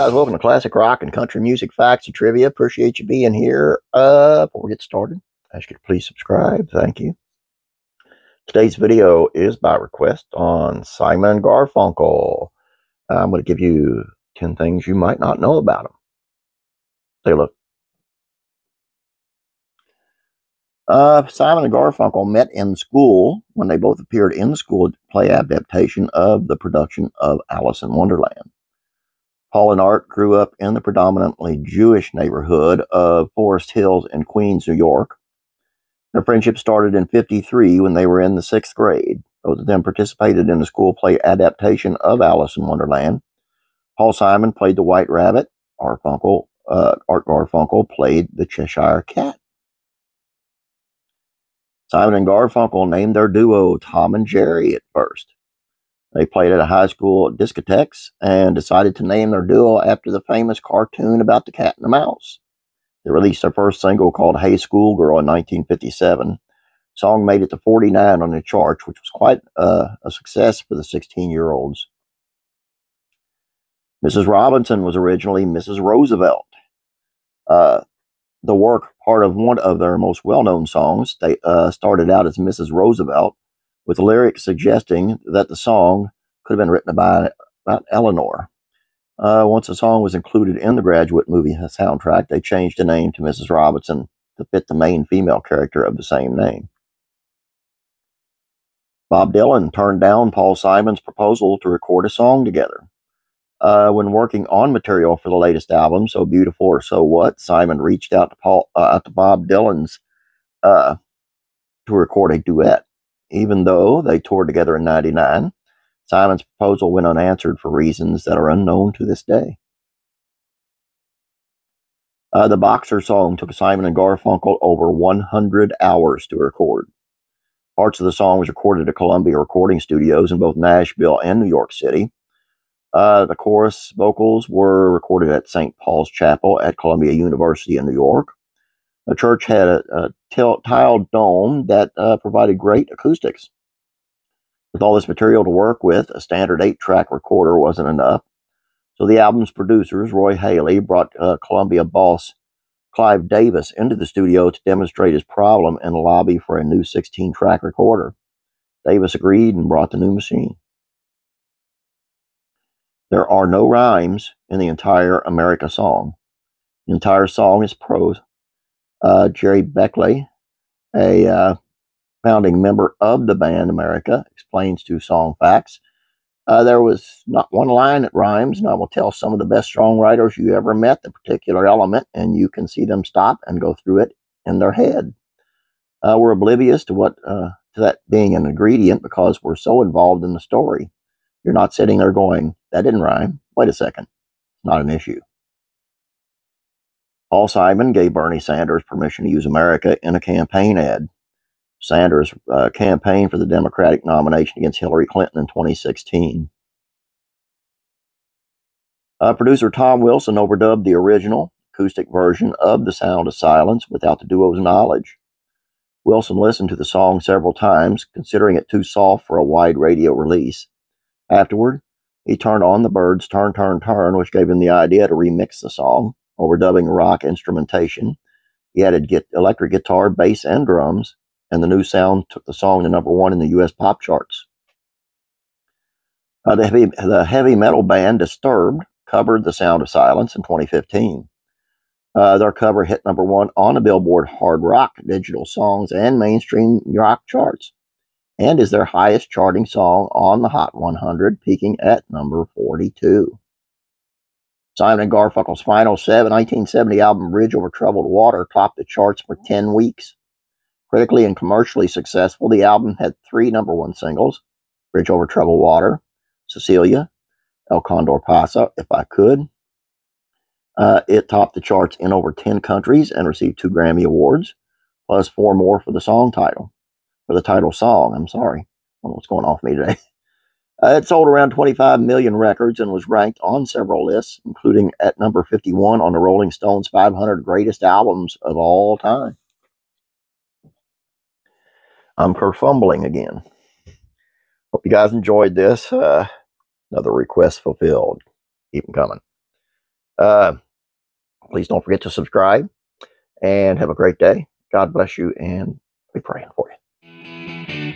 guys, welcome to Classic Rock and Country Music Facts and Trivia. Appreciate you being here. Before we get started, I ask you to please subscribe. Thank you. Today's video is by request on Simon and Garfunkle. I'm going to give you 10 things you might not know about them. Take a look. Simon and Garfunkel met in school when they both appeared in the school play adaptation of the production of Alice in Wonderland. Paul and Art grew up in the predominantly Jewish neighborhood of Forest Hills in Queens, New York. Their friendship started in '53 when they were in the 6th grade. Both of them participated in the school play adaptation of Alice in Wonderland. Paul Simon played the White Rabbit. Art Garfunkel played the Cheshire Cat. Simon and Garfunkel named their duo Tom and Jerry at first. They played at a high school discotheques and decided to name their duo after the famous cartoon about the cat and the mouse. They released their first single called Hey Schoolgirl in 1957. The song made it to 49 on the charts, which was quite a success for the 16-year-olds. Mrs. Robinson was originally Mrs. Roosevelt. The work part of one of their most well-known songs. They started out as Mrs. Roosevelt, with lyrics suggesting that the song could have been written about Eleanor. Once the song was included in the Graduate movie soundtrack, they changed the name to Mrs. Robinson to fit the main female character of the same name. Bob Dylan turned down Paul Simon's proposal to record a song together. When working on material for the latest album, So Beautiful or So What, Simon reached out to Bob Dylan's to record a duet. Even though they toured together in '99, Simon's proposal went unanswered for reasons that are unknown to this day. The Boxer song took Simon and Garfunkel over 100 hours to record. Parts of the song was recorded at Columbia Recording Studios in both Nashville and New York City. The chorus vocals were recorded at St. Paul's Chapel at Columbia University in New York. The church had a tiled dome that provided great acoustics. With all this material to work with, a standard 8-track recorder wasn't enough. So the album's producers, Roy Haley, brought Columbia boss Clive Davis into the studio to demonstrate his problem in the lobby for a new 16-track recorder. Davis agreed and brought the new machine. There are no rhymes in the entire America song. The entire song is prose. Jerry Beckley, a founding member of the band America, explains 2 song facts. There was not one line that rhymes, and I will tell some of the best songwriters you ever met the particular element, and you can see them stop and go through it in their head. We're oblivious to that being an ingredient because we're so involved in the story. You're not sitting there going, that didn't rhyme. Wait a second. It's not an issue. Paul Simon gave Bernie Sanders permission to use America in a campaign ad. Sanders campaigned for the Democratic nomination against Hillary Clinton in 2016. Producer Tom Wilson overdubbed the original acoustic version of The Sound of Silence without the duo's knowledge. Wilson listened to the song several times, considering it too soft for a wide radio release. Afterward, he turned on the Byrds' Turn, Turn, Turn, which gave him the idea to remix the song, overdubbing rock instrumentation. He added electric guitar, bass, and drums, and the new sound took the song to #1 in the U.S. pop charts. The heavy metal band Disturbed covered The Sound of Silence in 2015. Their cover hit #1 on the Billboard Hard Rock, Digital Songs, and Mainstream Rock charts, and is their highest charting song on the Hot 100, peaking at number 42. Simon and Garfunkel's final 1970 album, Bridge Over Troubled Water, topped the charts for 10 weeks. Critically and commercially successful, the album had 3 #1 singles: Bridge Over Troubled Water, Cecilia, El Condor Pasa, If I Could. It topped the charts in over 10 countries and received 2 Grammy Awards, plus 4 more for the song title. For the title song, I'm sorry. I don't know what's going on with me today. It sold around 25 million records and was ranked on several lists, including at number 51 on the Rolling Stones 500 Greatest Albums of All Time. I'm kerfumbling again. Hope you guys enjoyed this. Another request fulfilled. Keep them coming. Please don't forget to subscribe and have a great day. God bless you, and we're praying for you.